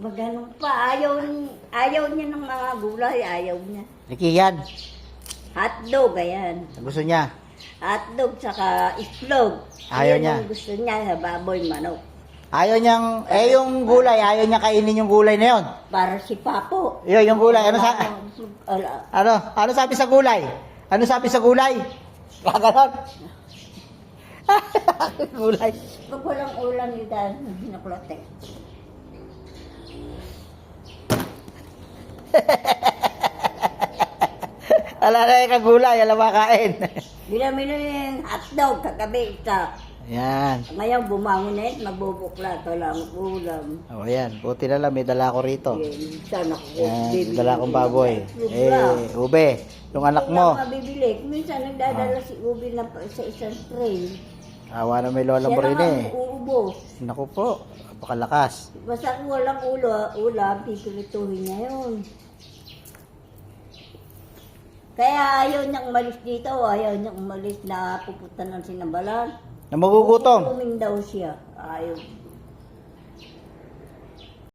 Maganon pa. Ayaw niya ng mga gulay. Ayaw niya. Likiyan. Hotdog, ayan. Gusto niya. Hotdog saka itlog. Ayaw Ayan niya. ang gusto niya sa baboy, manok. Ayaw niyang, yung gulay, ayaw niya kainin yung gulay na yun. Para si Papo. Yun, yung gulay. Ala. Ano sabi sa gulay? Ano sabi sa gulay? Gaganon. Gulay. Pag walang ulam yun dahil naklote. Ala na yung kagulay, alam makain. Binamino yung hotdog kagabi isa. Yan. Ngayon bumangon na yun, magbubukla. Wala ang ulam. O yan, buti na lang, may dala ko rito. Sana ko. Yan, dala kong baboy. Ube, yung anak mo. Wala mabibili. Minsan nagdadala si Ubi na sa isang tray. Awa na may lola mo Siya rin lang eh. ang uubos. Naku po, napakalakas. Basta kung walang ulam, pipilituhin niya yun. Kaya ayaw niyang umalis dito, ayaw niyang umalis na pupunta ng Sinambalan. Na magugutom. Kukumin daw siya. Ayaw.